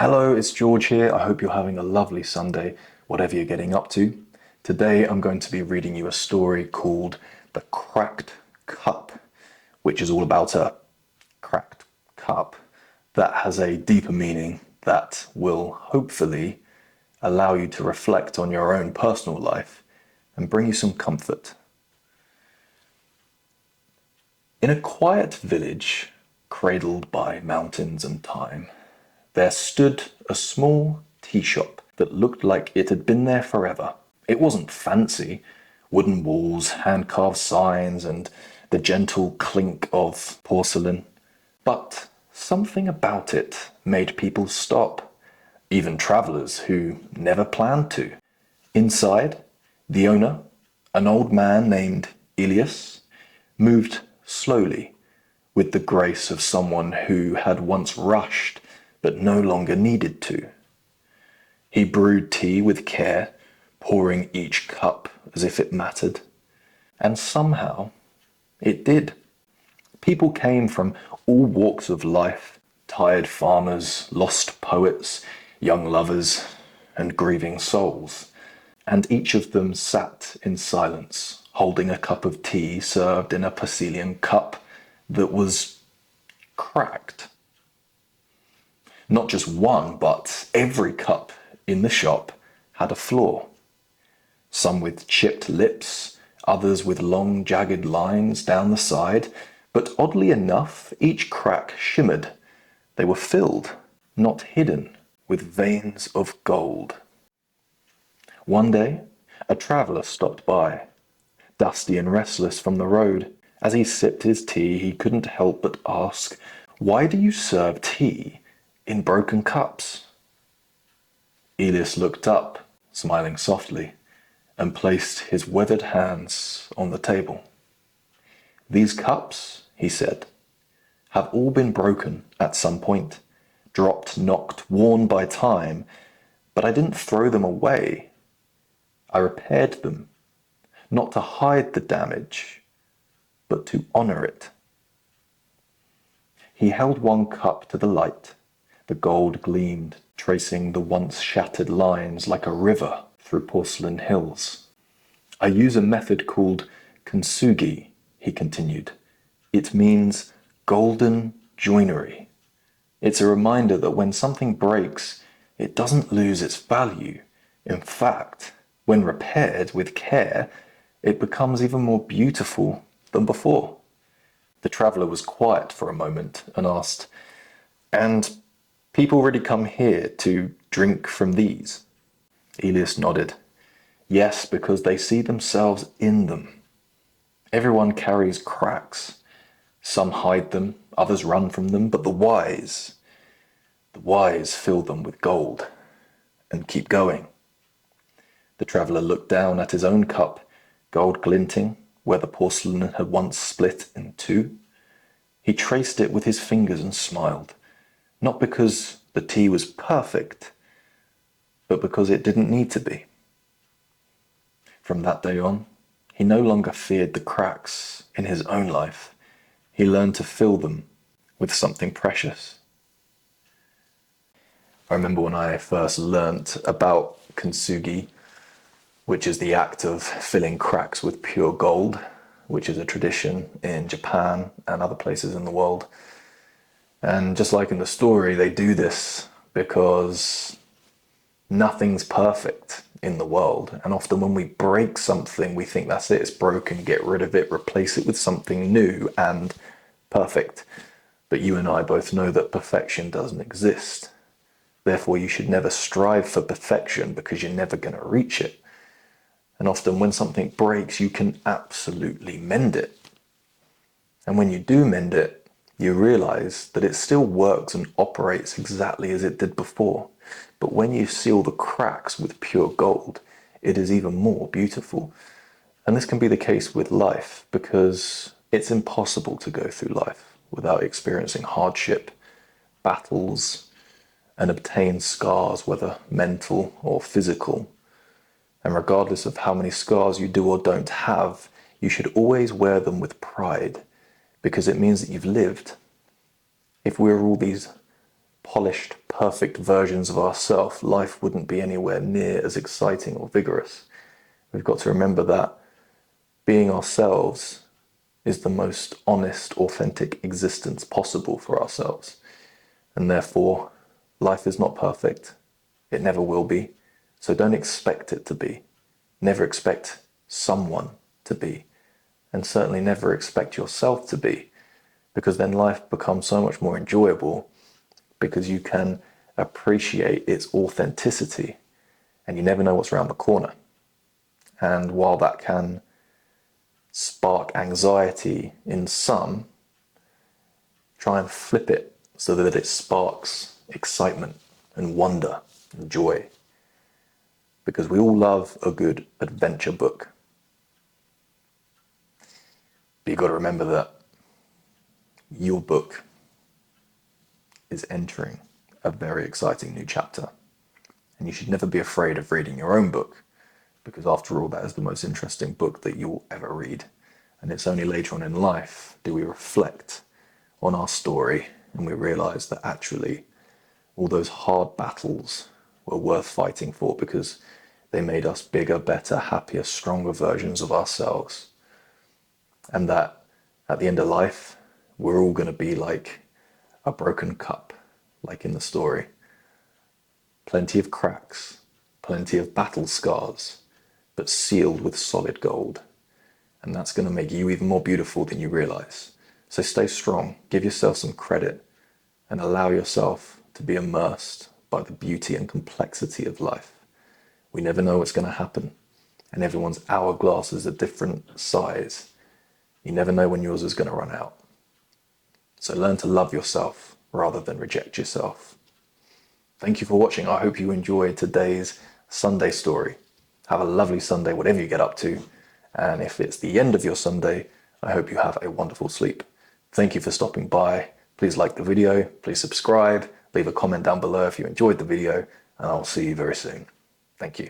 Hello, it's George here. I hope you're having a lovely Sunday, whatever you're getting up to. Today I'm going to be reading you a story called The Cracked Cup, which is all about a cracked cup that has a deeper meaning that will hopefully allow you to reflect on your own personal life and bring you some comfort. In a quiet village, cradled by mountains and time, there stood a small tea shop that looked like it had been there forever. It wasn't fancy, wooden walls, hand-carved signs, and the gentle clink of porcelain. But something about it made people stop, even travellers who never planned to. Inside, the owner, an old man named Elias, moved slowly with the grace of someone who had once rushed but no longer needed to. He brewed tea with care, pouring each cup as if it mattered. And somehow it did. People came from all walks of life, tired farmers, lost poets, young lovers, and grieving souls. And each of them sat in silence, holding a cup of tea served in a porcelain cup that was cracked. Not just one, but every cup in the shop had a flaw. Some with chipped lips, others with long jagged lines down the side, but oddly enough, each crack shimmered. They were filled, not hidden, with veins of gold. One day, a traveller stopped by, dusty and restless from the road. As he sipped his tea, he couldn't help but ask, "Why do you serve tea in broken cups?" Elias looked up, smiling softly, and placed his weathered hands on the table. "These cups," he said, "have all been broken at some point, dropped, knocked, worn by time, but I didn't throw them away. I repaired them, not to hide the damage, but to honor it." He held one cup to the light. The gold gleamed, tracing the once shattered lines like a river through porcelain hills. "I use a method called kintsugi," he continued. "It means golden joinery. It's a reminder that when something breaks, it doesn't lose its value. In fact, when repaired with care, it becomes even more beautiful than before." The traveller was quiet for a moment and asked, "And people really come here to drink from these?" Elias nodded. "Yes, because they see themselves in them. Everyone carries cracks. Some hide them, others run from them, but the wise fill them with gold and keep going." The traveller looked down at his own cup, gold glinting where the porcelain had once split in two. He traced it with his fingers and smiled, not because the tea was perfect, but because it didn't need to be. From that day on, he no longer feared the cracks in his own life. He learned to fill them with something precious. I remember when I first learnt about kintsugi, which is the act of filling cracks with pure gold, which is a tradition in Japan and other places in the world. And just like in the story, they do this because nothing's perfect in the world. And often when we break something, we think that's it, it's broken, get rid of it, replace it with something new and perfect. But you and I both know that perfection doesn't exist. Therefore, you should never strive for perfection because you're never going to reach it. And often when something breaks, you can absolutely mend it. And when you do mend it, you realize that it still works and operates exactly as it did before. But when you seal the cracks with pure gold, it is even more beautiful. And this can be the case with life because it's impossible to go through life without experiencing hardship, battles, and obtain scars, whether mental or physical. And regardless of how many scars you do or don't have, you should always wear them with pride because it means that you've lived. If we're all these polished, perfect versions of ourselves, life wouldn't be anywhere near as exciting or vigorous. We've got to remember that being ourselves is the most honest, authentic existence possible for ourselves. And therefore, life is not perfect. It never will be. So don't expect it to be. Never expect someone to be. And certainly never expect yourself to be. Because then life becomes so much more enjoyable because you can appreciate its authenticity and you never know what's around the corner. And while that can spark anxiety in some, try and flip it so that it sparks excitement and wonder and joy. Because we all love a good adventure book. But you've got to remember that your book is entering a very exciting new chapter. And you should never be afraid of reading your own book, because after all, that is the most interesting book that you'll ever read. And it's only later on in life do we reflect on our story and we realize that actually all those hard battles were worth fighting for because they made us bigger, better, happier, stronger versions of ourselves. And that at the end of life, we're all going to be like a broken cup, like in the story. Plenty of cracks, plenty of battle scars, but sealed with solid gold. And that's going to make you even more beautiful than you realize. So stay strong, give yourself some credit, and allow yourself to be immersed by the beauty and complexity of life. We never know what's going to happen, and everyone's hourglass is a different size. You never know when yours is going to run out. So learn to love yourself rather than reject yourself. Thank you for watching. I hope you enjoyed today's Sunday story. Have a lovely Sunday, whatever you get up to. And if it's the end of your Sunday, I hope you have a wonderful sleep. Thank you for stopping by. Please like the video, please subscribe, leave a comment down below if you enjoyed the video, and I'll see you very soon. Thank you.